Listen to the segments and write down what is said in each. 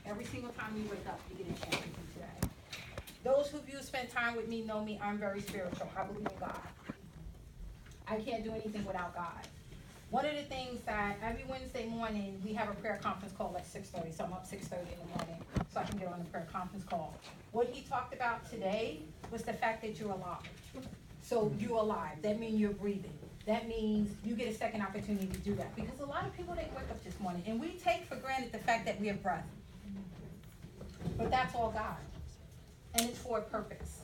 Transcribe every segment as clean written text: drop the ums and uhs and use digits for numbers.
Every single time you wake up, you get a chance to do today. Those of you who spend time with me know me, I'm very spiritual. I believe in God. I can't do anything without God. One of the things that every Wednesday morning, we have a prayer conference call at 6:30, so I'm up 6:30 in the morning so I can get on the prayer conference call. What he talked about today was the fact that you're alive. So you're alive. That means you're breathing. That means you get a second opportunity to do that. Because a lot of people didn't wake up this morning, and we take for granted the fact that we have breath. But that's all God. And it's for a purpose,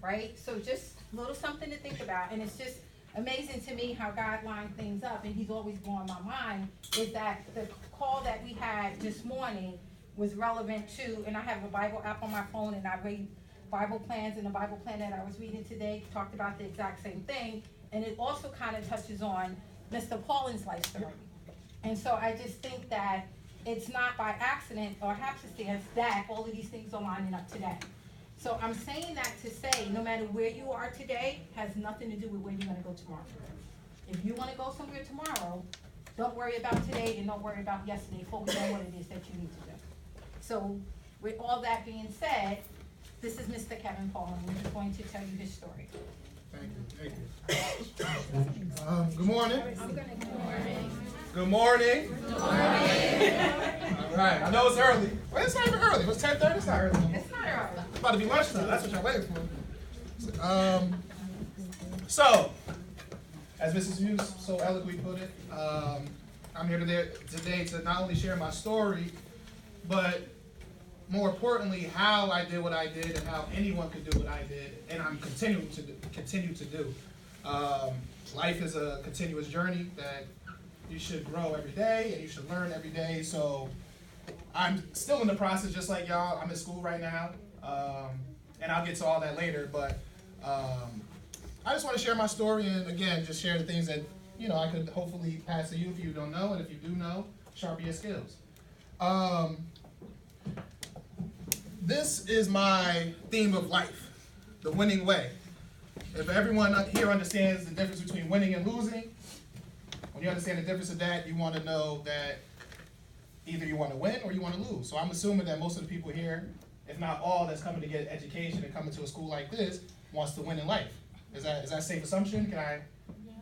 right? So just a little something to think about. And it's just amazing to me how God lined things up, and he's always blowing my mind, is that the call that we had this morning was relevant to, and I have a Bible app on my phone, and I read Bible plans, and the Bible plan that I was reading today talked about the exact same thing, and it also kind of touches on Mr. Paulin's life story. And so I just think that it's not by accident or happenstance that all of these things are lining up today. So I'm saying that to say, no matter where you are today, has nothing to do with where you're gonna go tomorrow. If you wanna go somewhere tomorrow, don't worry about today and don't worry about yesterday. Focus on what it is that you need to do. So with all that being said, this is Mr. Kevin Paulin, and he's going to tell you his story. Thank you. Good morning. I'm gonna good morning. Good morning. Good morning. All right. I know it's early. Well, it's not even early. It's 10:30. It's not early. It's not early. It's about to be lunchtime. That's what y'all waiting for. So, as Mrs. Hughes so eloquently put it, I'm here today to not only share my story, but more importantly, how I did what I did and how anyone could do what I did, and I'm continue to do. Life is a continuous journey that you should grow every day and you should learn every day. So I'm still in the process, just like y'all. I'm in school right now, and I'll get to all that later. But I just want to share my story and again, just share the things that I could hopefully pass to you if you don't know, and if you do know, sharpen your skills. This is my theme of life, the winning way. If everyone here understands the difference between winning and losing, when you understand the difference of that, you want to know that either you want to win or you want to lose. So I'm assuming that most of the people here, if not all, that's coming to get education and coming to a school like this, wants to win in life. Is that a safe assumption? Can I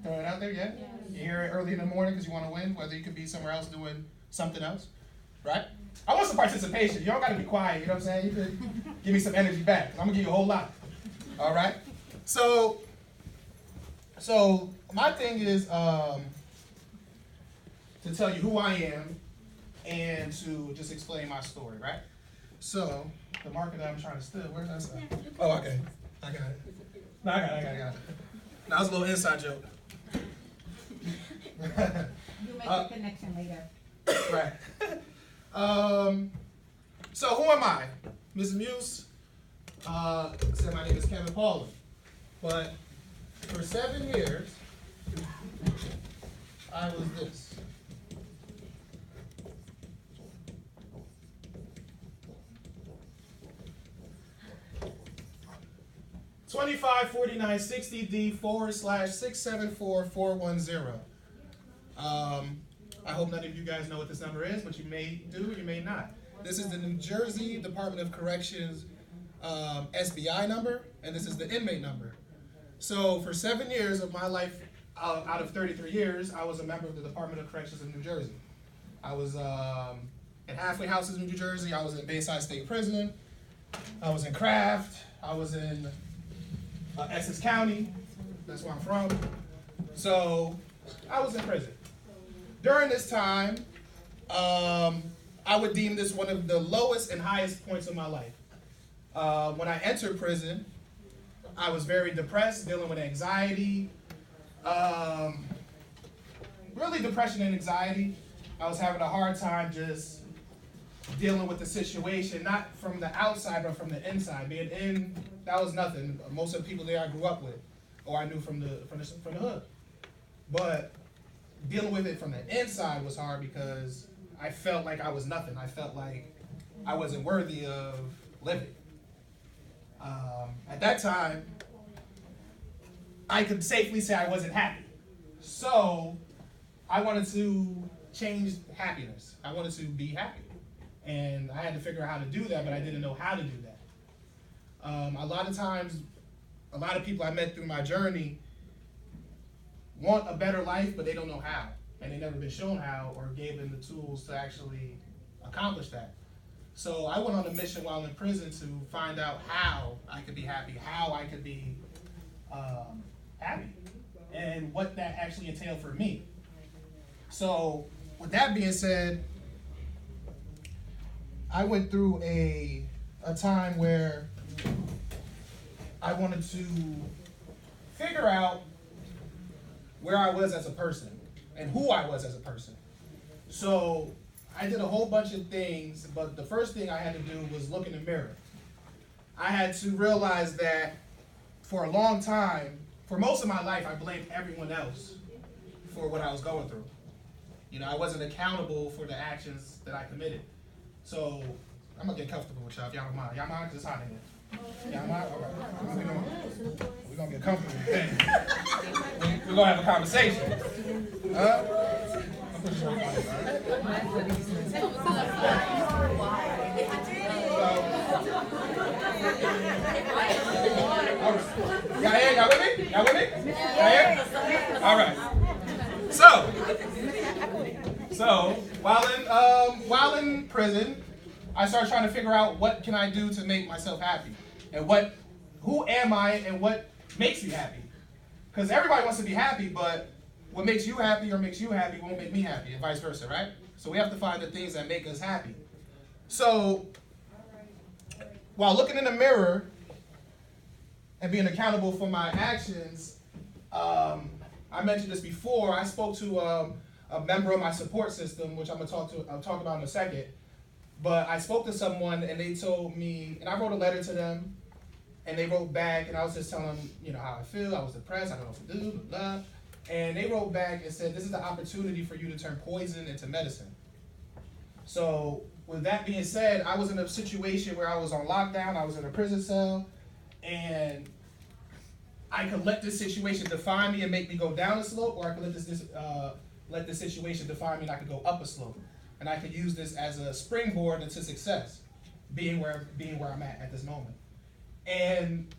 throw it out there? Yeah? Yes. You're here early in the morning because you want to win, whether you could be somewhere else doing something else, right? I want some participation. You don't got to be quiet, you know what I'm saying? You could give me some energy back. I'm going to give you a whole lot. All right? So my thing is to tell you who I am and to just explain my story, right? So the marker that I'm trying to steal, where's that side? Oh, okay. I got it. No, I got it. Now, that was a little inside joke. You'll make a connection later. Right. So who am I? Mrs. Muse said my name is Kevin Paulin. But for 7 years, I was this. $254960D/674410. I hope none of you guys know what this number is, but you may do, you may not. This is the New Jersey Department of Corrections SBI number, and this is the inmate number. So for 7 years of my life, out of 33 years, I was a member of the Department of Corrections of New Jersey. I was in halfway houses in New Jersey. I was in Bayside State Prison. I was in Craft. I was in Essex County. That's where I'm from. So I was in prison. During this time, I would deem this one of the lowest and highest points of my life. When I entered prison, I was very depressed, dealing with anxiety, really depression and anxiety. I was having a hard time just dealing with the situation, not from the outside, but from the inside. Being in, that was nothing. Most of the people there I grew up with, or I knew from the hood. But dealing with it from the inside was hard because I felt like I was nothing. I felt like I wasn't worthy of living. At that time, I could safely say I wasn't happy. So I wanted to change happiness. I wanted to be happy. And I had to figure out how to do that, but I didn't know how to do that. A lot of times, a lot of people I met through my journey want a better life, but they don't know how. And they've never been shown how or gave them the tools to actually accomplish that. So I went on a mission while in prison to find out how I could be happy, how I could be happy, and what that actually entailed for me. So with that being said, I went through a time where I wanted to figure out where I was as a person and who I was as a person. So I did a whole bunch of things, but the first thing I had to do was look in the mirror. I had to realize that for a long time, for most of my life, I blamed everyone else for what I was going through. You know, I wasn't accountable for the actions that I committed. So I'm gonna get comfortable with y'all if y'all don't mind. Y'all mind? Cause it's hot in here. Y'all mind? All right. We're gonna get comfortable. We're gonna have a conversation. Y'all with me? Y'all with me? Y'all here? All right. So while in prison, I started trying to figure out what can I do to make myself happy, and who am I, and what makes me happy. Because everybody wants to be happy, but what makes you happy or makes you happy won't make me happy, and vice versa, right? So we have to find the things that make us happy. So while looking in the mirror and being accountable for my actions, I mentioned this before. I spoke to a member of my support system, which I'll talk about in a second. But I spoke to someone and they told me, and I wrote a letter to them, and they wrote back, and I was just telling them, you know, how I feel. I was depressed. I don't know what to do, blah, blah. And they wrote back and said, this is the opportunity for you to turn poison into medicine. So with that being said, I was in a situation where I was on lockdown. I was in a prison cell, and I could let this situation define me and make me go down a slope, or I could let this situation define me and I could go up a slope. And I could use this as a springboard into success, being where I'm at this moment. And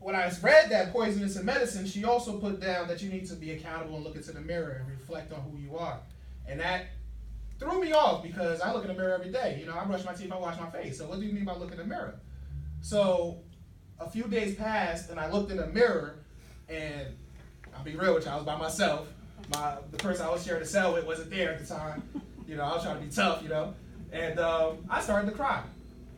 when I read that poisonous in medicine, she also put down that you need to be accountable and look into the mirror and reflect on who you are. And that threw me off because I look in the mirror every day. You know, I brush my teeth, I wash my face. So what do you mean by look in the mirror? So a few days passed and I looked in the mirror, and I'll be real with you, I was by myself. The person I was sharing the cell with wasn't there at the time. You know, I was trying to be tough, you know. And I started to cry.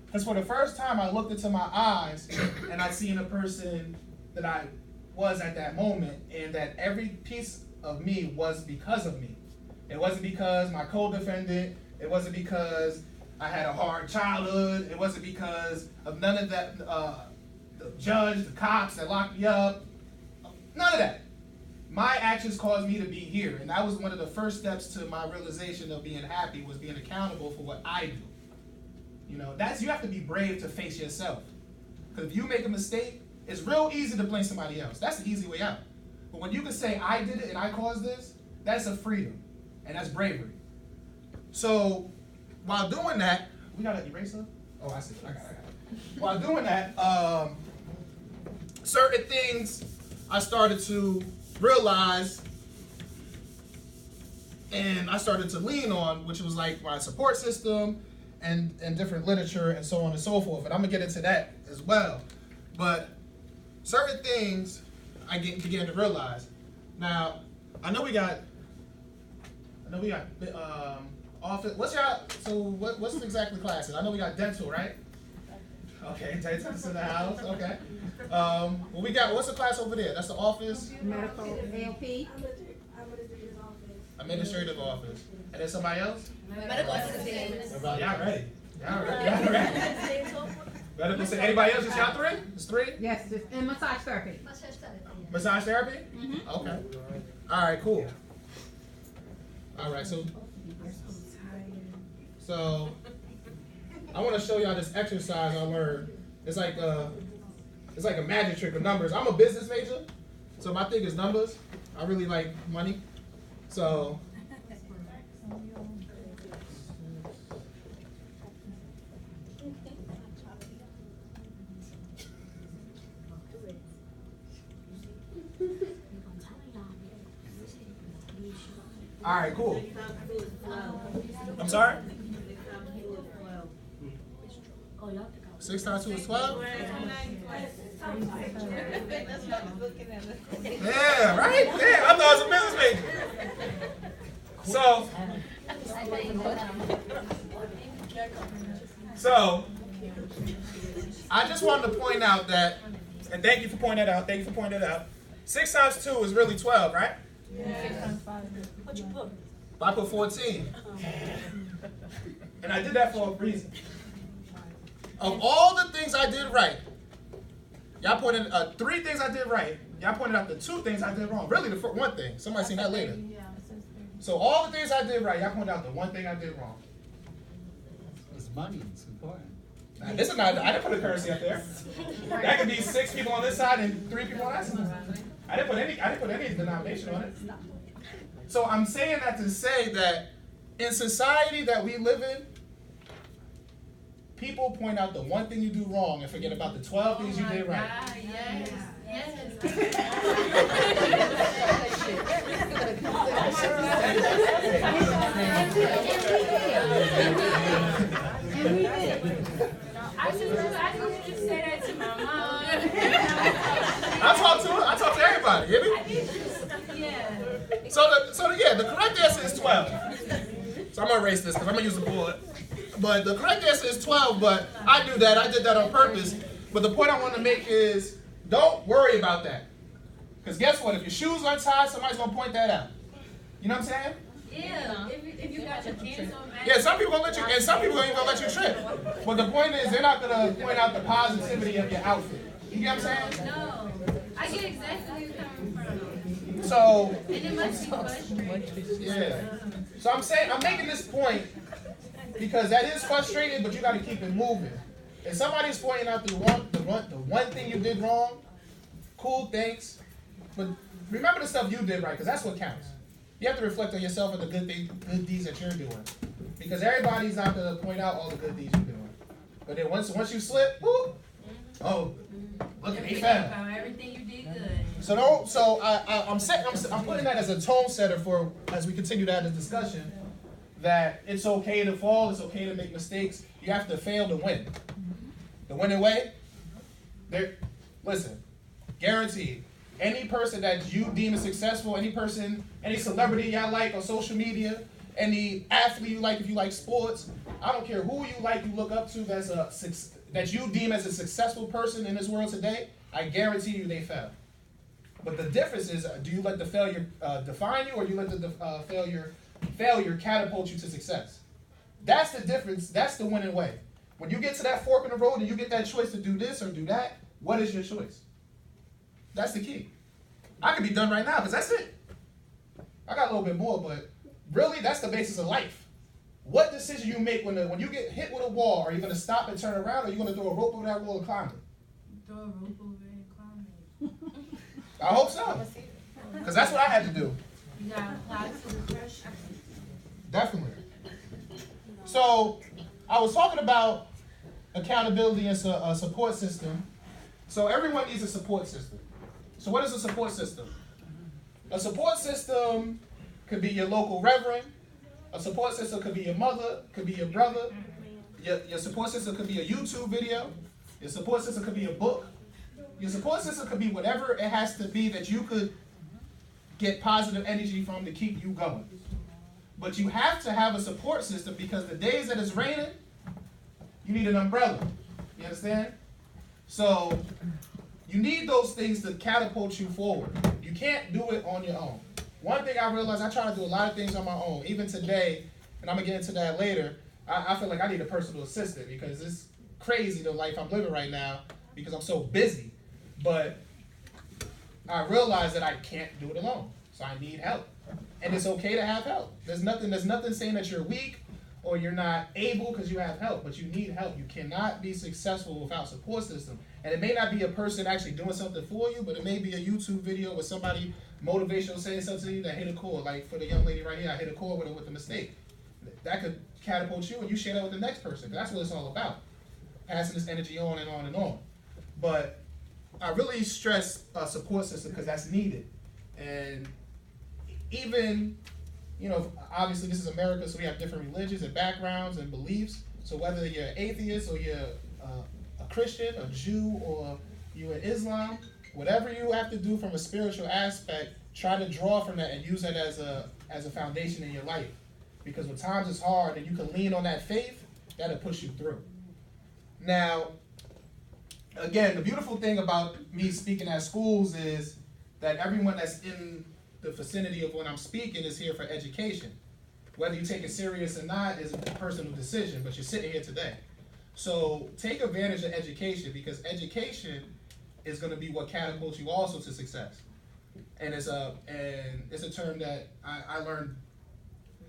Because for the first time, I looked into my eyes and I seen a person that I was at that moment, and that every piece of me was because of me. It wasn't because my co-defendant. It wasn't because I had a hard childhood. It wasn't because of none of that, the judge, the cops that locked me up. None of that. My actions caused me to be here. And that was one of the first steps to my realization of being happy, was being accountable for what I do. You know, you have to be brave to face yourself. Because if you make a mistake, it's real easy to blame somebody else. That's the easy way out. But when you can say, I did it and I caused this, that's a freedom. And that's bravery. So while doing that, we got an eraser? Oh, I see. I got it. While doing that, certain things I started to realize and I started to lean on, which was like my support system and different literature and so on and so forth. And I'm gonna get into that as well. But certain things I began to realize. Now, I know we got office. What's exactly classes? I know we got dental, right? Okay, dental's in the house. Okay. What's the class over there? That's the office. Medical ALP. Administrative office. And then somebody else? Medical assistant. Y'all ready? Y'all ready? Medical assistant. Anybody else? Just y'all three? It's three? Yes, and massage therapy. Massage therapy? Mm-hmm. Okay. All right, cool. All right, so I want to show y'all this exercise I learned. It's like a magic trick of numbers. I'm a business major, so my thing is numbers. I really like money. So All right, cool. I'm sorry? 6 times 2 is 12? Yeah, right? Yeah, I thought I was a business major. So, I just wanted to point out that, and thank you for pointing that out, 6 times 2 is really 12, right? Yeah. What you put? I put 14. And I did that for a reason. Of all the things I did right, y'all pointed 3 things I did right. Y'all pointed out the 2 things I did wrong. Really, the one thing. Somebody seen that later. So all the things I did right, y'all pointed out the one thing I did wrong. It's money. It's important. Now, this is not. I didn't put a currency up there. That could be 6 people on this side and 3 people on that side. I didn't put any denomination on it. So I'm saying that to say that in society that we live in, people point out the one thing you do wrong and forget about the 12 things you did right. I just say that to my mom. I talk to everybody, you hear me? Yeah. So the correct answer is 12. So I'm gonna erase this because I'm gonna use the bullet. But the correct answer is 12, but I knew that. I did that on purpose. But the point I want to make is don't worry about that. Because guess what? If your shoes are untied, somebody's gonna point that out. You know what I'm saying? Yeah. If you got your pants on, Yeah, some people gonna let you, and some people ain't gonna let you trip. But the point is, they're not gonna point out the positivity of your outfit. You get what I'm saying? no. I get exactly where you're coming from. So, And it must be frustrating. yeah. So I'm making this point because that is frustrating, but you got to keep it moving. If somebody's pointing out the one thing you did wrong, cool, thanks. But remember the stuff you did right, because that's what counts. You have to reflect on yourself and the good deeds that you're doing, because everybody's not going to point out all the good deeds you're doing. But then once you slip, whoop, oh, look at they fell. Everything you did good. I'm putting that as a tone setter for as we continue to have this discussion. That it's okay to fall, it's okay to make mistakes. You have to fail to win. The winning way, listen, guaranteed. Any person that you deem as successful, any celebrity y'all like on social media, any athlete you like if you like sports, I don't care who you like, you look up to that you deem as a successful person in this world today, I guarantee you they fail. But the difference is, do you let the failure define you, or do you let the failure catapult you to success? That's the difference. That's the winning way. When you get to that fork in the road and you get that choice to do this or do that, what is your choice? That's the key. I could be done right now because that's it. I got a little bit more, but really that's the basis of life. What decision you make when you get hit with a wall? Are you going to stop and turn around, or are you going to throw a rope over that wall and climb it? Throw a rope over and climb it. I hope so. Because that's what I had to do. You gotta apply to the pressure. Definitely. So, I was talking about accountability and a support system. So, everyone needs a support system. So, what is a support system? A support system could be your local reverend. A support system could be your mother, could be your brother. Your support system could be a YouTube video. Your support system could be a book. Your support system could be whatever it has to be that you could get positive energy from to keep you going. But you have to have a support system, because the days that it's raining, you need an umbrella. You understand? So you need those things to catapult you forward. You can't do it on your own. One thing I realized, I try to do a lot of things on my own. Even today, and I'm going to get into that later, I feel like I need a personal assistant, because it's crazy the life I'm living right now because I'm so busy. But I realize that I can't do it alone. So I need help. And it's okay to have help. There's nothing saying that you're weak or you're not able because you have help, but you need help. You cannot be successful without support system. And it may not be a person actually doing something for you, but it may be a YouTube video with somebody motivational saying something to you that hit a chord. Like for the young lady right here, I hit a chord with a mistake. That could catapult you, and you share that with the next person. That's what it's all about. Passing this energy on and on and on. But I really stress a support system because that's needed. And even you know, obviously this is America, so we have different religions and backgrounds and beliefs. So whether you're an atheist or you're a Christian, a Jew, or you're in Islam, whatever you have to do from a spiritual aspect, try to draw from that and use that as a foundation in your life. Because when times is hard and you can lean on that faith, that'll push you through. Now, again, the beautiful thing about me speaking at schools is that everyone that's in the vicinity of when I'm speaking is here for education. Whether you take it serious or not is a personal decision, but you're sitting here today. So take advantage of education, because education is going to be what catapults you also to success. And it's a term that I learned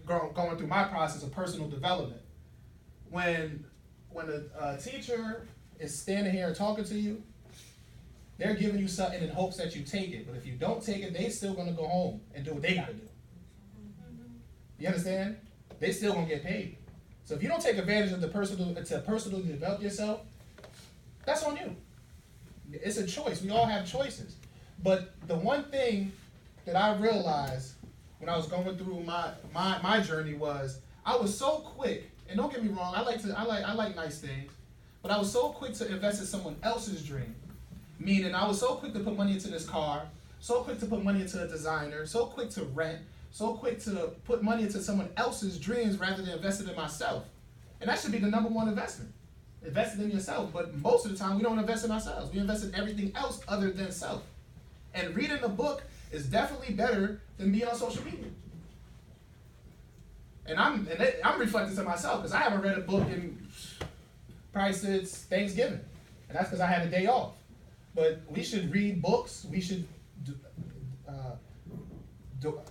going through my process of personal development. When a teacher is standing here and talking to you, they're giving you something in hopes that you take it. But if you don't take it, they still gonna go home and do what they gotta do. You understand? They still gonna get paid. So if you don't take advantage of to personally develop yourself, that's on you. It's a choice. We all have choices. But the one thing that I realized when I was going through my journey was I was so quick, and don't get me wrong, I like nice things, but I was so quick to invest in someone else's dream. Meaning I was so quick to put money into this car, so quick to put money into a designer, so quick to rent, so quick to put money into someone else's dreams rather than investing in myself. And that should be the number one investment. Investing in yourself. But most of the time we don't invest in ourselves. We invest in everything else other than self. And reading a book is definitely better than being on social media. And I'm reflecting to myself because I haven't read a book in probably since Thanksgiving. And that's because I had a day off. But we should read books. We should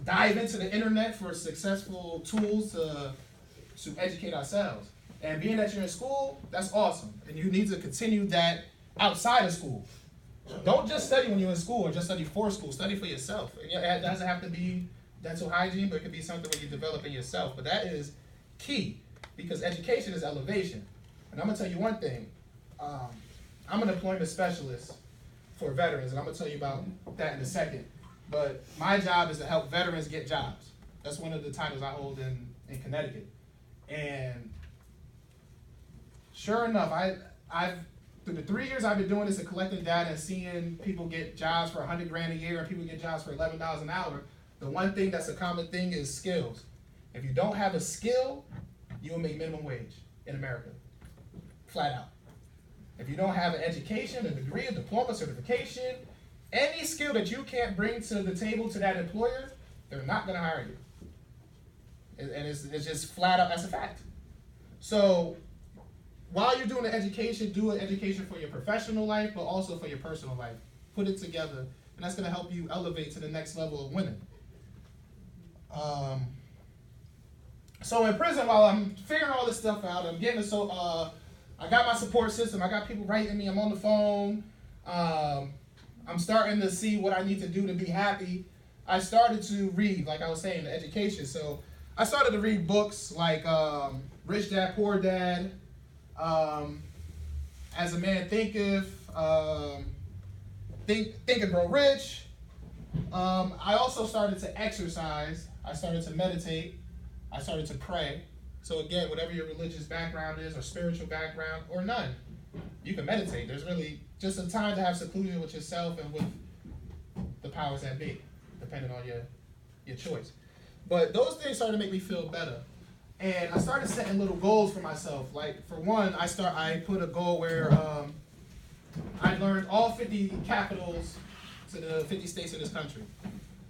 dive into the internet for successful tools to educate ourselves. And being that you're in school, that's awesome. And you need to continue that outside of school. Don't just study when you're in school or just study for school. Study for yourself. It doesn't have to be dental hygiene, but it could be something where you're developing yourself. But that is key because education is elevation. And I'm going to tell you one thing. I'm an employment specialist for veterans, and I'm going to tell you about that in a second. But my job is to help veterans get jobs. That's one of the titles I hold in Connecticut. And sure enough, I've through the 3 years I've been doing this and collecting data and seeing people get jobs for $100 grand a year and people get jobs for $11 an hour, the one thing that's a common thing is skills. If you don't have a skill, you will make minimum wage in America, flat out. If you don't have an education, a degree, a diploma, certification, any skill that you can't bring to the table to that employer, they're not going to hire you. And it's just flat out, that's a fact. So while you're doing the education, do an education for your professional life, but also for your personal life. Put it together, and that's going to help you elevate to the next level of winning. So in prison, while I'm figuring all this stuff out, I'm getting I got my support system. I got people writing me. I'm on the phone. I'm starting to see what I need to do to be happy. I started to read, like I was saying, the education. So I started to read books like Rich Dad, Poor Dad, As a Man Thinketh, Think and Grow Rich. I also started to exercise. I started to meditate. I started to pray. So again, whatever your religious background is or spiritual background or none, you can meditate. There's really just a time to have seclusion with yourself and with the powers that be, depending on your choice. But those things started to make me feel better. And I started setting little goals for myself. Like for one, I put a goal where I learned all 50 capitals to the 50 states in this country.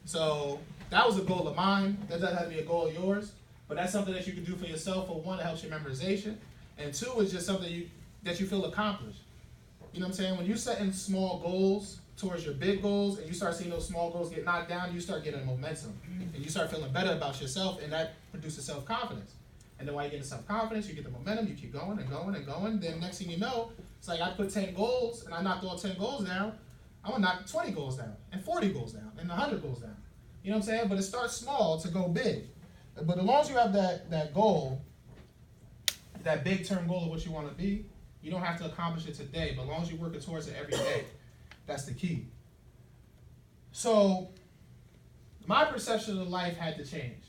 So that was a goal of mine. That doesn't have to be a goal of yours. But that's something that you can do for yourself. For one, it helps your memorization. And two, it's just something that you feel accomplished. You know what I'm saying? When you're setting small goals towards your big goals and you start seeing those small goals get knocked down, you start getting momentum. And you start feeling better about yourself, and that produces self-confidence. And then while you get self-confidence, you get the momentum, you keep going and going and going. Then next thing you know, it's like I put 10 goals and I knocked all 10 goals down. I'm going to knock 20 goals down and 40 goals down and 100 goals down. You know what I'm saying? But it starts small to go big. But as long as you have that goal, that big term goal of what you want to be, you don't have to accomplish it today. But as long as you're working towards it every day, that's the key. So my perception of life had to change.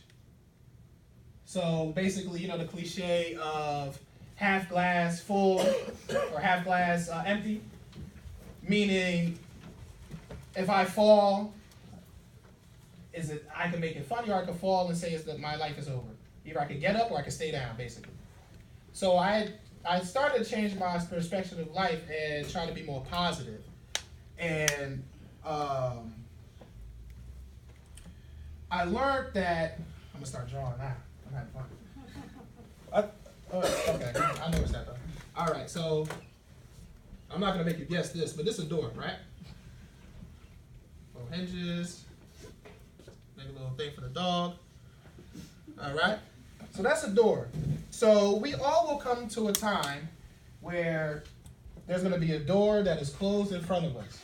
So basically, the cliche of half glass full or half glass empty, meaning if I fall, is it I can make it funny, or I can fall and say that my life is over. Either I can get up or I can stay down, basically. So I started to change my perspective of life and try to be more positive. And I learned that I'm gonna start drawing now. I'm having fun. Okay, I noticed that though. All right, so I'm not gonna make you guess this, but this is a door, right? Little hinges. Make a little thing for the dog. All right, so that's a door. So we all will come to a time where there's gonna be a door that is closed in front of us.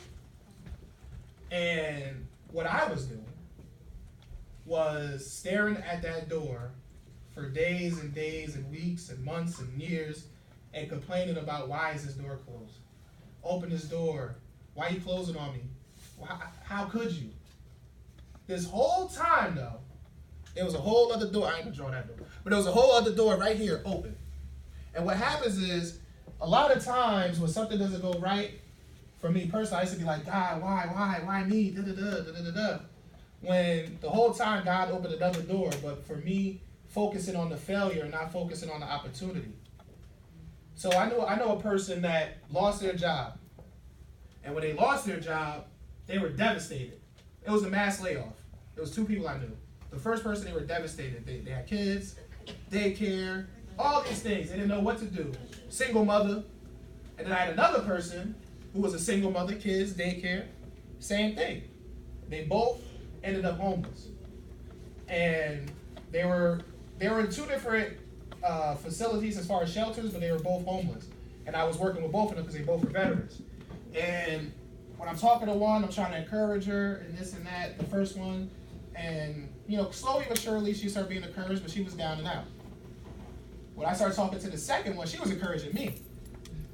And what I was doing was staring at that door for days and days and weeks and months and years and complaining about, why is this door closed? Open this door. Why are you closing on me? How could you? This whole time though, there was a whole other door. I ain't gonna draw that door. But there was a whole other door right here open. And what happens is, a lot of times when something doesn't go right, for me personally, I used to be like, God, why me? Da, da, da, da, da, da. When the whole time God opened another door, but for me, focusing on the failure and not focusing on the opportunity. So I know a person that lost their job. And when they lost their job, they were devastated. It was a mass layoff. It was 2 people I knew. The first person, they were devastated. They had kids, daycare, all these things. They didn't know what to do. Single mother. And then I had another person who was a single mother, kids, daycare, same thing. They both ended up homeless. And they were in 2 different facilities as far as shelters, but they were both homeless. And I was working with both of them because they both were veterans. And when I'm talking to one, I'm trying to encourage her and this and that, the first one. And, slowly but surely she started being encouraged, but she was down and out. When I started talking to the second one, she was encouraging me.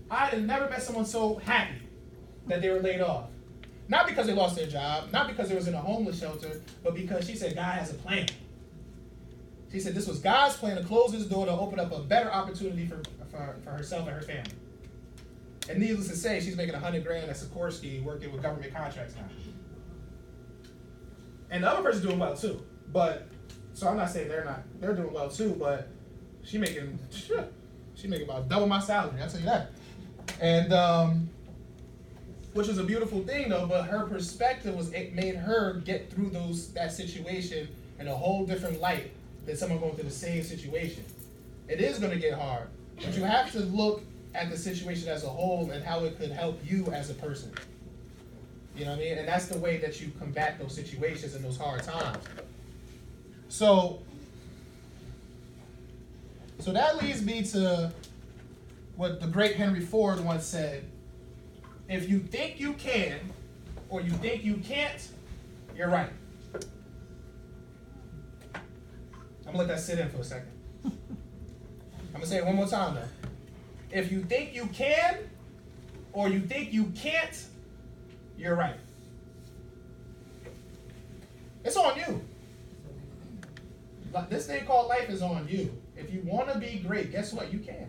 I had never met someone so happy that they were laid off. Not because they lost their job, not because they was in a homeless shelter, but because she said God has a plan. She said this was God's plan to close this door to open up a better opportunity for herself and her family. And needless to say, she's making $100,000 at Sikorsky working with government contracts now. And the other person's doing well too. So I'm not saying they're doing well too, but she's making about double my salary, I'll tell you that. And which was a beautiful thing though, but her perspective it made her get through that situation in a whole different light than someone going through the same situation. It is going to get hard, but you have to look at the situation as a whole and how it could help you as a person. You know what I mean? And that's the way that you combat those situations and those hard times. So that leads me to what the great Henry Ford once said: if you think you can or you think you can't, you're right. I'm gonna let that sit in for a second. I'm gonna say it one more time though. If you think you can or you think you can't, you're right. It's on you. This thing called life is on you. If you want to be great, guess what? You can.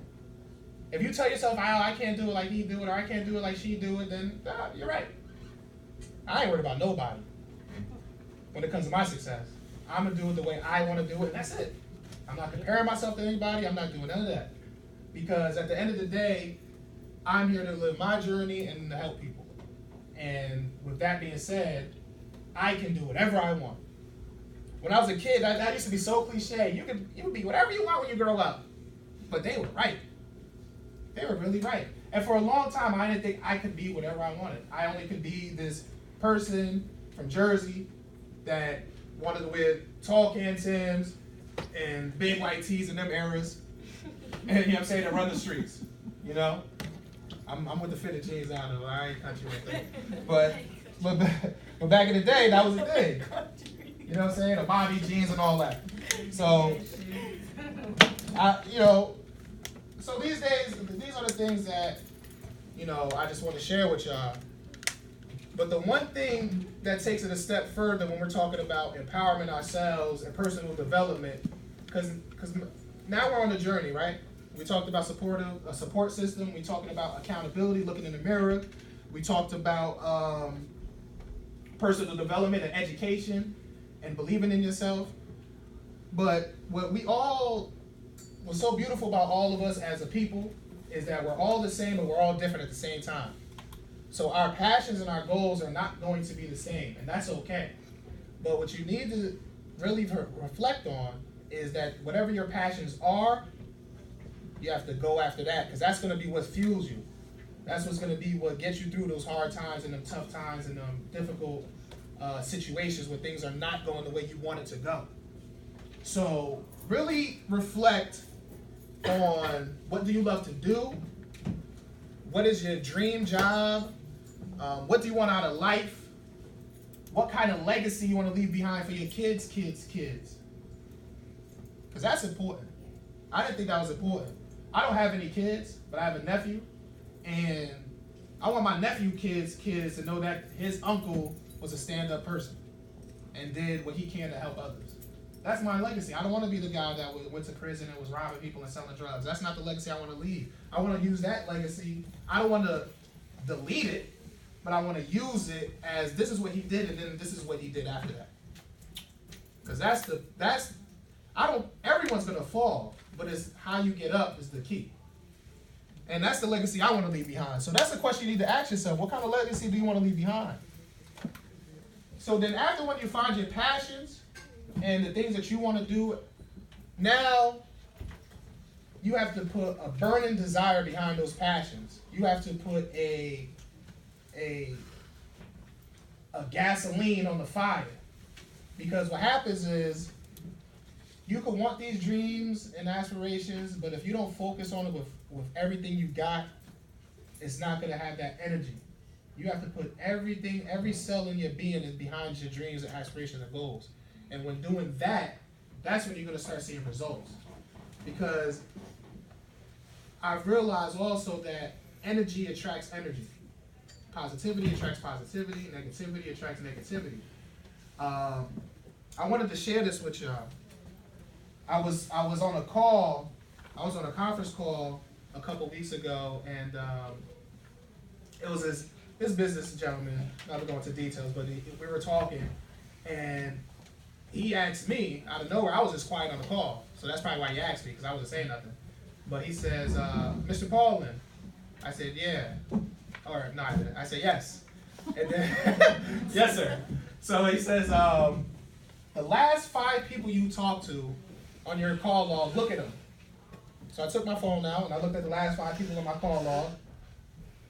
If you tell yourself, I can't do it like he do it, or I can't do it like she do it, then you're right. I ain't worried about nobody when it comes to my success. I'm going to do it the way I want to do it, and that's it. I'm not comparing myself to anybody. I'm not doing none of that. Because at the end of the day, I'm here to live my journey and to help people. And with that being said, I can do whatever I want. When I was a kid, that used to be so cliche. You can be whatever you want when you grow up. But they were right. They were really right. And for a long time, I didn't think I could be whatever I wanted. I only could be this person from Jersey that wanted to wear tall can Tims and big white tees in them eras. And you know what I'm saying, to run the streets. You know? I'm with the fitted jeans now, though. I ain't country with that. But back in the day, that was the thing. You know what I'm saying? The Bobby jeans and all that. So, so these days, these are the things that, I just want to share with y'all. But the one thing that takes it a step further when we're talking about empowering ourselves and personal development because now we're on the journey, right? We talked about a support system. We talking about accountability, looking in the mirror. We talked about personal development and education and believing in yourself. But what's so beautiful about all of us as a people is that we're all the same, but we're all different at the same time. So our passions and our goals are not going to be the same, and that's okay. But what you need to really reflect on is that whatever your passions are, you have to go after that, because that's going to be what fuels you. That's what's going to be what gets you through those hard times and them tough times and them difficult situations where things are not going the way you want it to go. So really reflect on, what do you love to do? What is your dream job? What do you want out of life? What kind of legacy you want to leave behind for your kids' kids' kids? Because that's important. I didn't think that was important. I don't have any kids, but I have a nephew, and I want my nephew kids to know that his uncle was a stand-up person and did what he can to help others. That's my legacy. I don't want to be the guy that went to prison and was robbing people and selling drugs. That's not the legacy I want to leave. I want to use that legacy. I don't want to delete it, but I want to use it as this is what he did, and then this is what he did after that. Because everyone's gonna fall, but it's how you get up is the key. And that's the legacy I want to leave behind. So that's the question you need to ask yourself. What kind of legacy do you want to leave behind? So then after when you find your passions and the things that you want to do, now you have to put a burning desire behind those passions. You have to put a gasoline on the fire. Because what happens is you can want these dreams and aspirations, but if you don't focus on it with everything you got, it's not going to have that energy. You have to put everything, every cell in your being is behind your dreams and aspirations and goals. And when doing that, that's when you're going to start seeing results. Because I've realized also that energy attracts energy. Positivity attracts positivity. Negativity attracts negativity. I wanted to share this with y'all. I was on a call. I was on a conference call a couple weeks ago, and it was this business gentleman. Not to go into details, but we were talking, and he asked me out of nowhere. I was just quiet on the call, so that's probably why he asked me, because I wasn't saying nothing. But he says, "Mr. Paulin." I said, "Yeah," or no, I didn't. I said, "Yes," and then yes, sir. So he says, "The last 5 people you talked to on your call log, look at them." So I took my phone out and I looked at the last 5 people on my call log.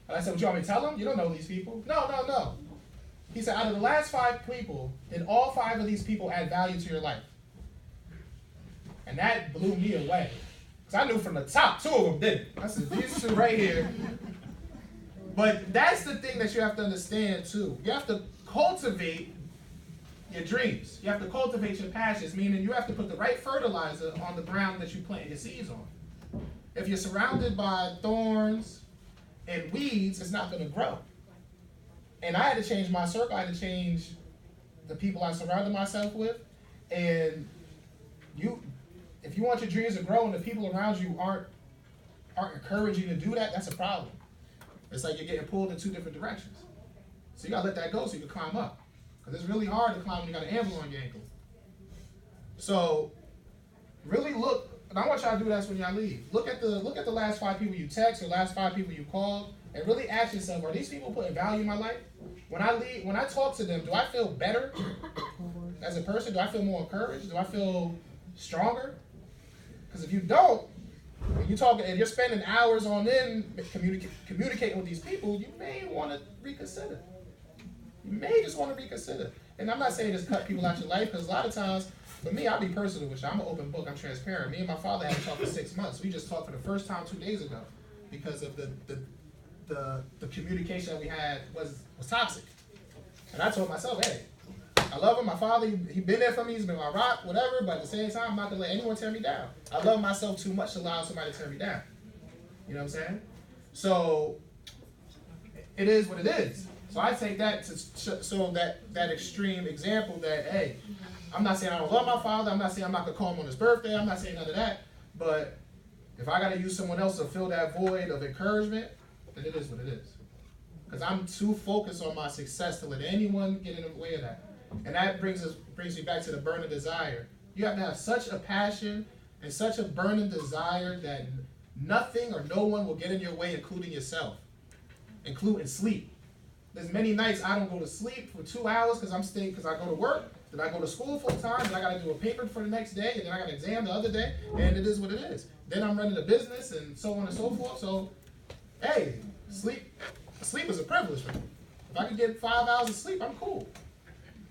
And I said, "What you want me to tell them? You don't know these people." No. He said, "Out of the last 5 people, did all 5 of these people add value to your life?" And that blew me away. Because I knew from the top, 2 of them didn't. I said, these 2 right here. But that's the thing that you have to understand too. You have to cultivate your dreams. You have to cultivate your passions, meaning you have to put the right fertilizer on the ground that you plant your seeds on. If you're surrounded by thorns and weeds, it's not going to grow. And I had to change my circle. I had to change the people I surrounded myself with. And if you want your dreams to grow and the people around you aren't encouraging you to do that, that's a problem. It's like you're getting pulled in 2 different directions. So you got to let that go so you can climb up. Because it's really hard to climb when you got an anvil on your ankle. So really look, and I want y'all to do that when y'all leave. Look at the last 5 people you text or last 5 people you called, and really ask yourself, are these people putting value in my life? When I talk to them, do I feel better as a person? Do I feel more encouraged? Do I feel stronger? Because if you don't, and you're spending hours on them communicating with these people, you may want to reconsider. You may just want to reconsider. And I'm not saying just cut people out your life, because a lot of times, for me, I'll be personal with you. I'm an open book. I'm transparent. Me and my father haven't talked for 6 months. We just talked for the first time 2 days ago because of the communication that we had was toxic. And I told myself, hey, I love him. My father, he been there for me. He's been my rock, whatever. But at the same time, I'm not going to let anyone tear me down. I love myself too much to allow somebody to tear me down. You know what I'm saying? So it is what it is. So I take that to show that extreme example that, hey, I'm not saying I don't love my father. I'm not saying I'm not going to call him on his birthday. I'm not saying none of that. But if I got to use someone else to fill that void of encouragement, then it is what it is. Because I'm too focused on my success to let anyone get in the way of that. And that brings me back to the burning desire. You have to have such a passion and such a burning desire that nothing or no one will get in your way, including yourself, including sleep. There's many nights I don't go to sleep for 2 hours because I go to work, then I go to school full time, then I got to do a paper for the next day, and then I got an exam the other day, and it is what it is. Then I'm running a business and so on and so forth. So, hey, sleep is a privilege for me. If I can get 5 hours of sleep, I'm cool.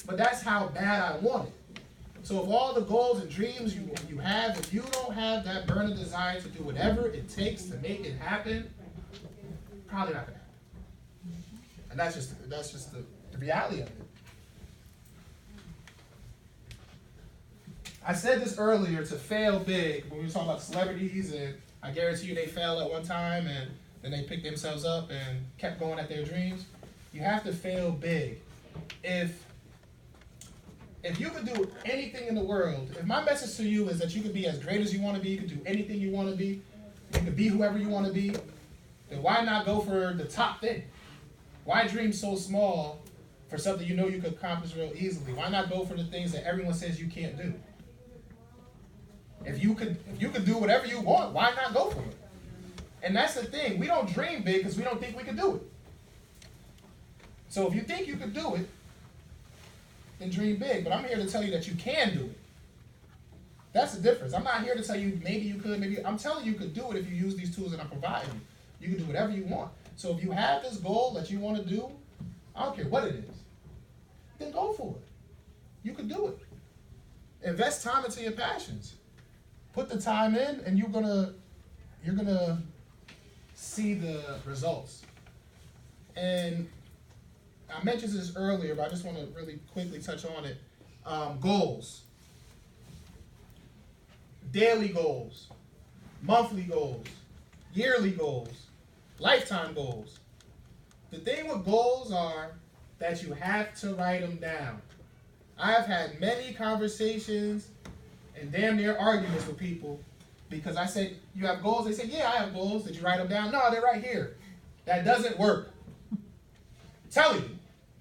But that's how bad I want it. So if all the goals and dreams you have, if you don't have that burning desire to do whatever it takes to make it happen, probably not gonna happen. And that's just the reality of it. I said this earlier, to fail big, when we were talking about celebrities, and I guarantee you they fail at one time and then they picked themselves up and kept going at their dreams. You have to fail big. If you could do anything in the world, if my message to you is that you could be as great as you want to be, you could do anything you want to be, you could be whoever you want to be, then why not go for the top thing? Why dream so small for something you know you could accomplish real easily? Why not go for the things that everyone says you can't do? If you could do whatever you want, why not go for it? And that's the thing. We don't dream big because we don't think we can do it. So if you think you could do it, then dream big. But I'm here to tell you that you can do it. That's the difference. I'm not here to tell you maybe you could, maybe. I'm telling you could do it if you use these tools that I'm providing you. You can do whatever you want. So if you have this goal that you want to do, I don't care what it is, then go for it. You can do it. Invest time into your passions. Put the time in, and you're gonna see the results. And I mentioned this earlier, but I just want to really quickly touch on it. Goals. Daily goals. Monthly goals. Yearly goals. Lifetime goals. The thing with goals are that you have to write them down. I've had many conversations and damn near arguments with people because I said, you have goals? They say, yeah, I have goals. Did you write them down? No, they're right here. That doesn't work. I'm telling you,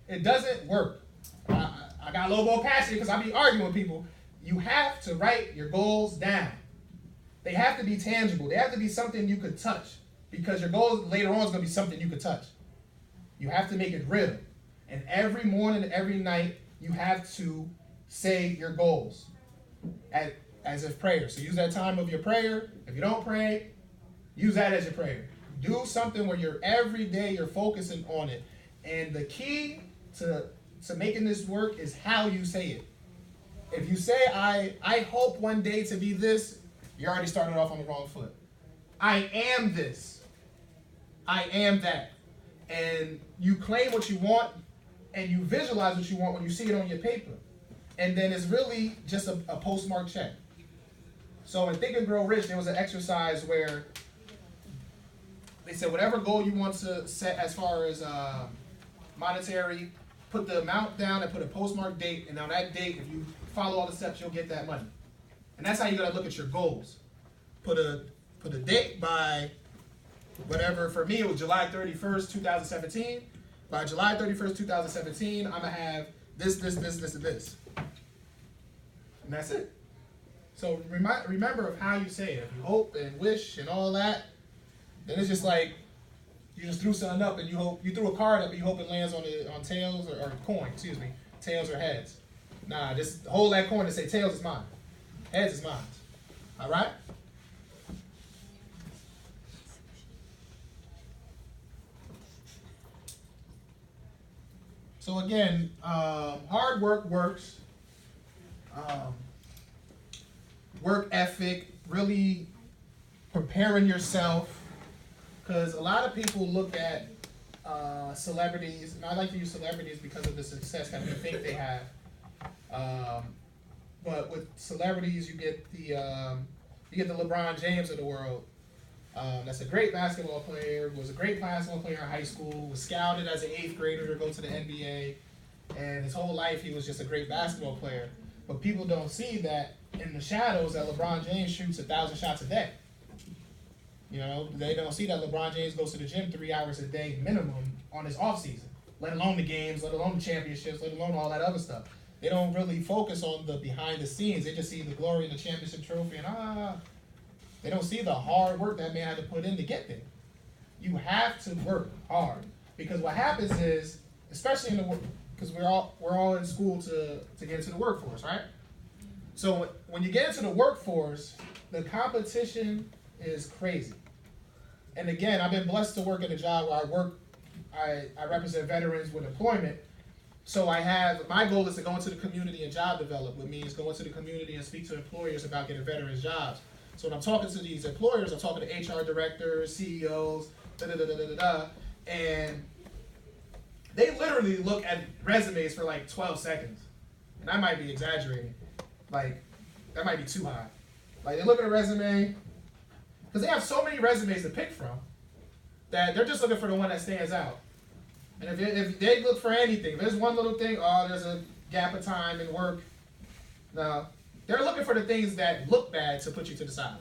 it doesn't work. I got a little more passionate because I be arguing with people. You have to write your goals down. They have to be tangible. They have to be something you could touch because your goals later on is going to be something you could touch. You have to make it real. And every morning, every night, you have to say your goals as if prayer. So use that time of your prayer. If you don't pray, use that as your prayer. Do something where every day you're focusing on it. And the key to making this work is how you say it. If you say, I hope one day to be this, you already started off on the wrong foot. I am this. I am that. And you claim what you want and you visualize what you want when you see it on your paper. And then it's really just a postmark check. So in Think and Grow Rich, there was an exercise where they said whatever goal you want to set as far as monetary, put the amount down and put a postmark date, and on that date, if you follow all the steps, you'll get that money. And that's how you gotta look at your goals. Put a date by whatever. For me, it was July 31st, 2017. By July 31st, 2017, I'm gonna have this, and this. And that's it. So remember of how you say it. If you hope and wish and all that, then it's just like you just threw something up and you threw a card up and you hope it lands on tails or coin, tails or heads. Nah, just hold that coin and say tails is mine, heads is mine. All right? So again, hard work works. Work ethic, really preparing yourself. Because a lot of people look at celebrities, and I like to use celebrities because of the success that we think they have. But with celebrities, you get the LeBron James of the world, That's a great basketball player, was a great basketball player in high school, was scouted as an 8th grader to go to the NBA, and his whole life he was just a great basketball player. But people don't see that in the shadows that LeBron James shoots 1,000 shots a day. You know, they don't see that LeBron James goes to the gym 3 hours a day minimum on his off season, let alone the games, let alone the championships, let alone all that other stuff. They don't really focus on the behind the scenes. They just see the glory and the championship trophy and they don't see the hard work that man had to put in to get there. You have to work hard because what happens is, especially in the work, because we're all in school to get into the workforce, right? So when you get into the workforce, the competition is crazy. And again, I've been blessed to work in a job where I represent veterans with employment. So my goal is to go into the community and job develop, which means go into the community and speak to employers about getting veterans jobs. So when I'm talking to these employers, I'm talking to HR directors, CEOs, and they literally look at resumes for like 12 seconds. And I might be exaggerating. Like, that might be too high. Like, they look at a resume, because they have so many resumes to pick from, that they're just looking for the one that stands out. And if they look for anything, if there's one little thing, there's a gap of time in work. No, they're looking for the things that look bad to put you to the side.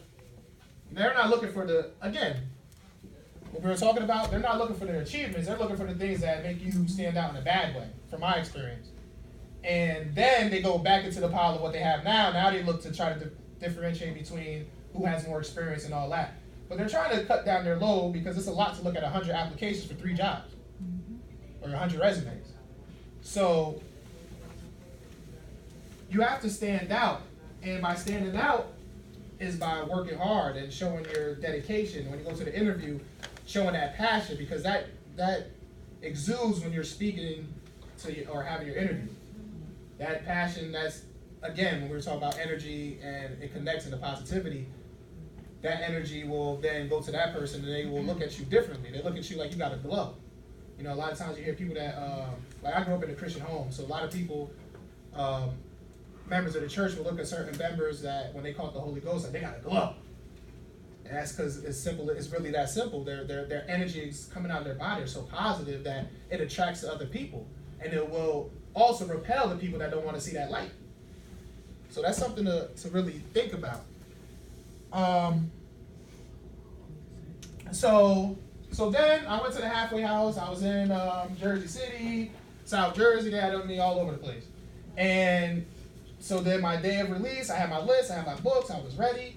They're not looking for again, what we were talking about, they're not looking for their achievements, they're looking for the things that make you stand out in a bad way, from my experience. And then they go back into the pile of what they have now. Now they look to try to differentiate between who has more experience and all that. But they're trying to cut down their load because it's a lot to look at 100 applications for 3 jobs. Or 100 resumes. So you have to stand out. And by standing out is by working hard and showing your dedication. When you go to the interview, showing that passion, because that exudes when you're speaking or having your interview. That passion, that's, again, when we were talking about energy and it connects into positivity, that energy will then go to that person and they will look at you differently. They look at you like you got a glow. You know, a lot of times you hear people that, like I grew up in a Christian home, so a lot of people, members of the church will look at certain members that when they call it the Holy Ghost, like they got a glow. And that's because it's simple. It's really that simple. Their energy is coming out of their body. They're so positive that it attracts other people, and it will also repel the people that don't want to see that light. So that's something to really think about. So then I went to the halfway house. I was in Jersey City, South Jersey. They had me all over the place. And so then my day of release, I had my list, I had my books, I was ready.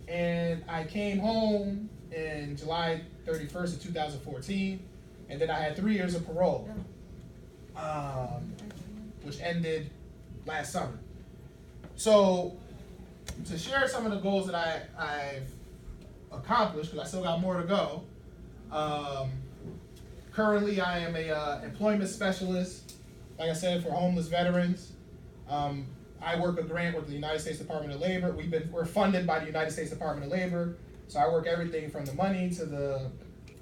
And I came home in July 31st of 2014. And then I had 3 years of parole, which ended last summer. So to share some of the goals that I've accomplished, because I still got more to go. Currently, I am a employment specialist, like I said, for homeless veterans. I work a grant with the United States Department of Labor. We're funded by the United States Department of Labor, so I work everything from the money to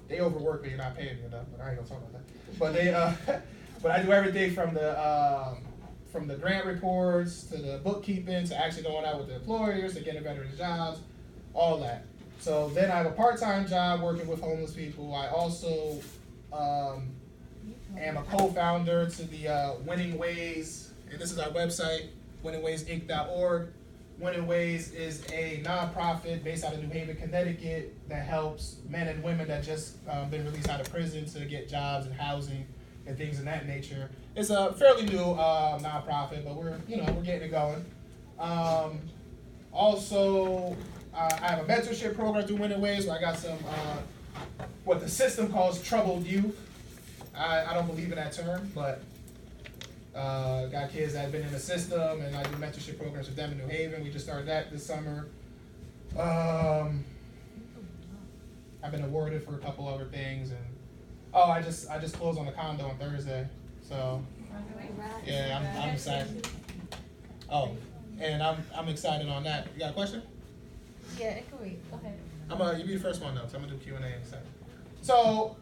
they overwork me, you're not paying me enough, but I ain't gonna talk about that. But I do everything from the grant reports to the bookkeeping to actually going out with the employers to getting veterans jobs, all that. So then I have a part-time job working with homeless people. I also am a co-founder to the Winning Ways, and this is our website, winningwaysinc.org. Winning Ways is a nonprofit based out of New Haven, Connecticut that helps men and women that just been released out of prison to get jobs and housing and things of that nature. It's a fairly new nonprofit, but we're getting it going. Also, I have a mentorship program through Winning Ways where I got some what the system calls troubled youth. I don't believe in that term, but got kids that have been in the system, and I do mentorship programs with them in New Haven. We just started that this summer. I've been awarded for a couple other things, and I just closed on a condo on Thursday, so yeah, I'm excited. Oh, and I'm excited on that. You got a question? Yeah, it can wait. Go ahead. You be the first one though, so I'm gonna do Q&A in a second. So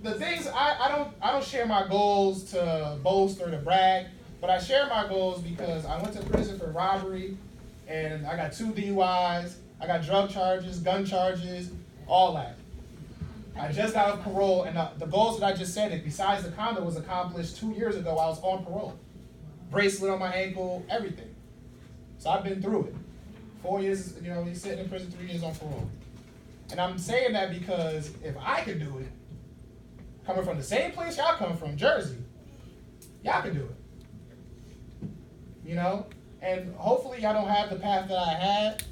the things I don't share my goals to boast or to brag, but I share my goals because I went to prison for robbery, and I got 2 DUIs, I got drug charges, gun charges, All that. I just got off parole, and the goals that I just said, besides the condo, was accomplished 2 years ago. I was on parole. Bracelet on my ankle, everything. So I've been through it. 4 years, he's sitting in prison, 3 years on parole. And I'm saying that because if I could do it, coming from the same place y'all come from, Jersey, y'all can do it. And hopefully y'all don't have the path that I had,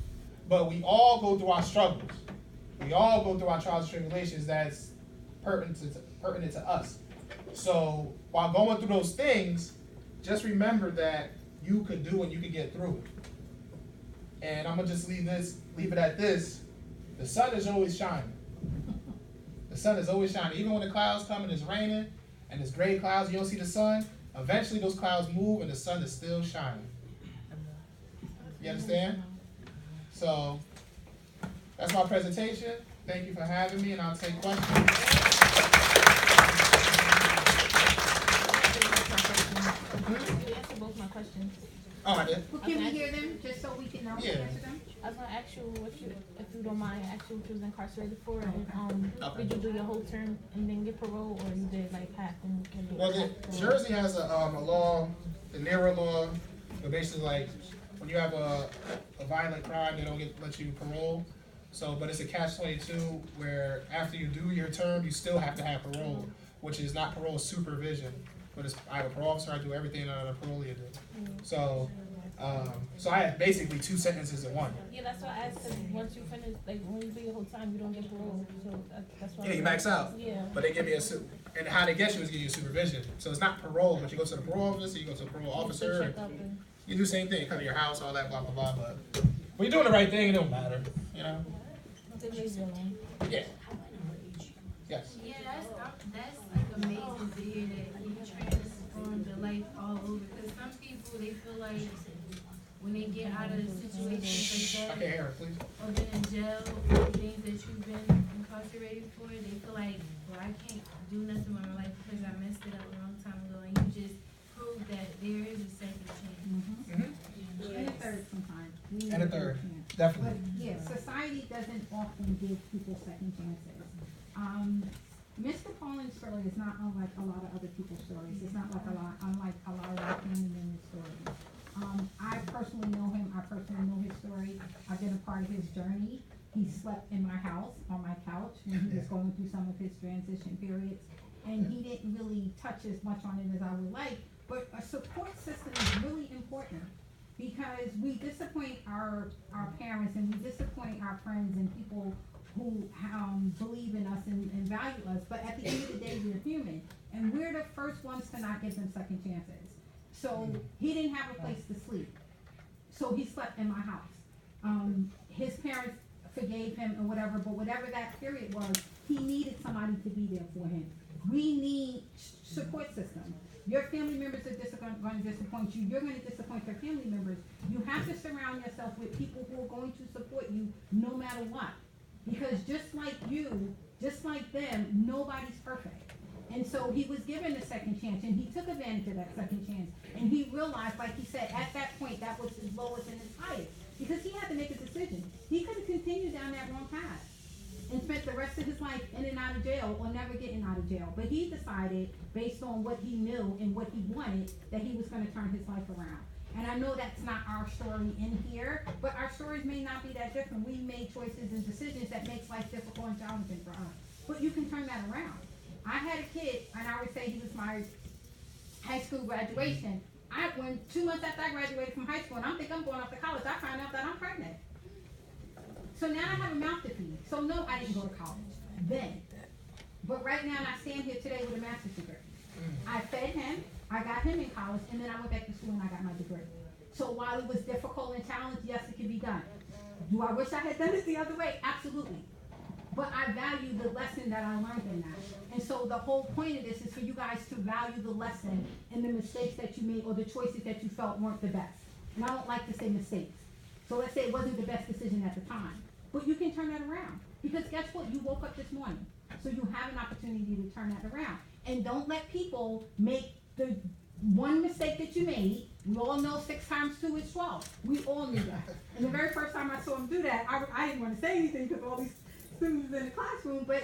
but we all go through our struggles. We all go through our trials and tribulations that's pertinent to us. So while going through those things, just remember that you could do and you could get through it. And I'm gonna just leave it at this. The sun is always shining. The sun is always shining. Even when the clouds come and it's raining and it's gray clouds, you don't see the sun, eventually those clouds move and the sun is still shining. You understand? So that's my presentation. Thank you for having me, and I'll take questions. You answered both my questions. Oh, I did? Well, can we hear them, just so we can know Yeah. to answer them? I was gonna ask you if you don't mind, ask you what you was incarcerated for, and Okay. did you do your whole term and then get parole, or you did like half and can do Well, half? Jersey has a law, the NERA law, but basically like when you have a violent crime, they don't let you parole. So, but it's a catch-22 where after you do your term, you still have to have parole, which is not parole supervision, but I have a parole officer. I do everything that a parolee do. So I had basically 2 sentences in one. Yeah, that's why I asked, 'cause once you finish, like when you do your whole time, you don't get parole, so that's why. Yeah, you max out. Yeah. But they give me and how they get you is give you supervision. So it's not parole, but you go to the parole office, you go to the parole officer, Check up and- you do the same thing, come to your house, all that, blah, blah, blah. But when you're doing the right thing, it don't matter, They leave you alone. Yeah. Yes. Yeah, that's like amazing to hear that he transformed the life all over. Because some people, they feel like when they get out of situations I like can that, hear her, please. or been in jail, or things that you've been incarcerated for, they feel like, well, I can't do nothing with my life because I messed it up a long time ago. And you just proved that there is a second chance. Mm-hmm. And a third sometimes. And a third, But definitely. yeah, society doesn't often give people second chances. Mr. Collins' story is not unlike a lot of other people's stories. It's not unlike a lot of our family members' stories. I personally know him. I personally know his story. I've been a part of his journey. He slept in my house, on my couch, when he was going through some of his transition periods. And he didn't really touch as much on it as I would like. But a support system is really important, because we disappoint our parents and we disappoint our friends and people who believe in us and value us. But at the end of the day, we're human, and we're the first ones to not give them second chances. So he didn't have a place to sleep, so he slept in my house. His parents forgave him and whatever, but whatever that period was, he needed somebody to be there for him. We need support system. Your family members are going to disappoint you. You're going to disappoint their family members. You have to surround yourself with people who are going to support you no matter what. Because just like you, just like them, nobody's perfect. And so he was given a second chance, and he took advantage of that second chance. And he realized, like he said, at that point, that was his lowest and his highest. Because he had to make a decision. He couldn't continue down that wrong path and spent the rest of his life in and out of jail or never getting out of jail. But he decided, based on what he knew and what he wanted, that he was going to turn his life around. And I know that's not our story in here, but our stories may not be that different. We made choices and decisions that makes life difficult and challenging for us. But you can turn that around. I had a kid, and I would say he was my high school graduation. When 2 months after I graduated from high school, and I'm thinking I'm going off to college, I found out that I'm pregnant. So now I have a mouth to feed. So no, I didn't go to college then. But right now, I stand here today with a master's degree. I fed him, I got him in college, and then I went back to school and I got my degree. So while it was difficult and challenging, yes, it can be done. Do I wish I had done it the other way? Absolutely. But I value the lesson that I learned in that. And so the whole point of this is for you guys to value the lesson and the mistakes that you made or the choices that you felt weren't the best. And I don't like to say mistakes. So let's say it wasn't the best decision at the time. But you can turn that around. Because guess what? You woke up this morning. So you have an opportunity to turn that around. And don't let people make the one mistake that you made. We all know 6 times 2 is 12. We all knew that. And the very first time I saw him do that, I didn't want to say anything because all these students in the classroom, but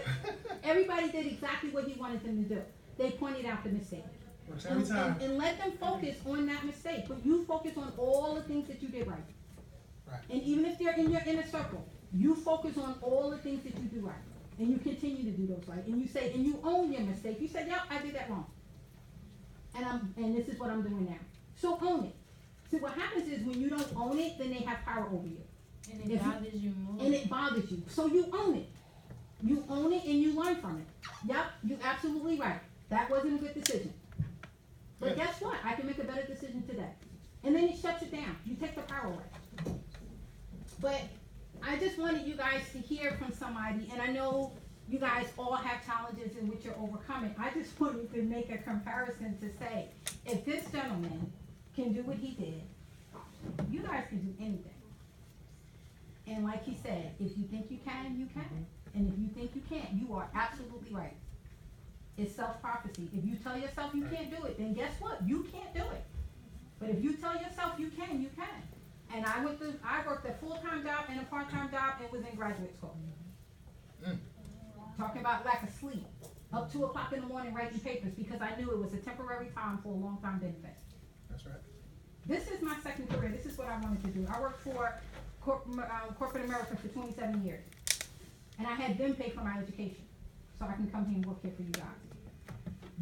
everybody did exactly what he wanted them to do. They pointed out the mistake. Works every time. And let them focus on that mistake, but you focus on all the things that you did right. Right. And even if they're in your inner circle, you focus on all the things that you do right. And you continue to do those right. And you say, and you own your mistake. You say, yep, I did that wrong. And this is what I'm doing now. So own it. See, what happens is when you don't own it, then they have power over you. And it bothers you more. And it bothers you. So you own it. You own it and you learn from it. Yep, you're absolutely right. That wasn't a good decision. But Yeah. guess what? I can make a better decision today. And then it shuts it down. You take the power away. But I just wanted you guys to hear from somebody, and I know you guys all have challenges in which you're overcoming. I just wanted to make a comparison to say, if this gentleman can do what he did, you guys can do anything. And like he said, if you think you can, you can. And if you think you can't, you are absolutely right. It's self-prophecy. If you tell yourself you can't do it, then guess what? You can't do it. But if you tell yourself you can, you can. And I worked a full-time job and a part-time job and was in graduate school. Talking about lack of sleep. Up 2 o'clock in the morning writing papers because I knew it was a temporary time for a long-time benefit. That's right. This is my second career. This is what I wanted to do. I worked for corporate America for 27 years. And I had them pay for my education. So I can come here and work here for you guys.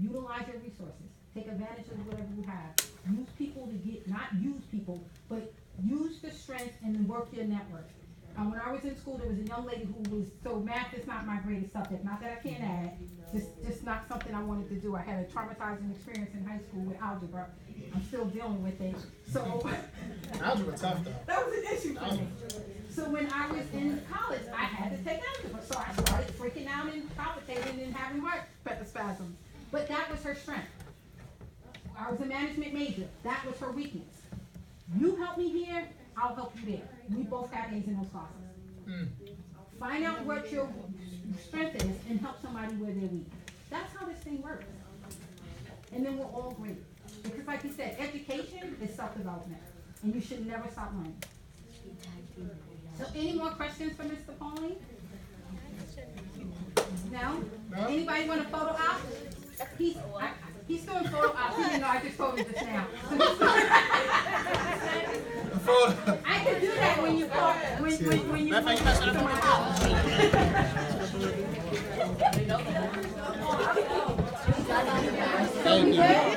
Utilize your resources. Take advantage of whatever you have. Use people to get, not use people, but use the strength and work your network. When I was in school, there was a young lady who was, so math is not my greatest subject. Not that I can't add, just not something I wanted to do. I had a traumatizing experience in high school with algebra. I'm still dealing with it. So Algebra tough though. that was an issue for me. So when I was in college, I had to take algebra. So I started freaking out and palpitating and having heart spasms. But that was her strength. I was a management major. That was her weakness. You help me here, I'll help you there. We both got A's in those classes. Find out what your strength is and help somebody where they're weak. That's how this thing works. And then we're all great. Because like you said, education is self-development. And you should never stop learning. So any more questions for Mr. Pauling? No? Anybody want a photo op? He's doing photo ops. He didn't know I just told him just now. I can do that when you call, when you come to my house. Thank you.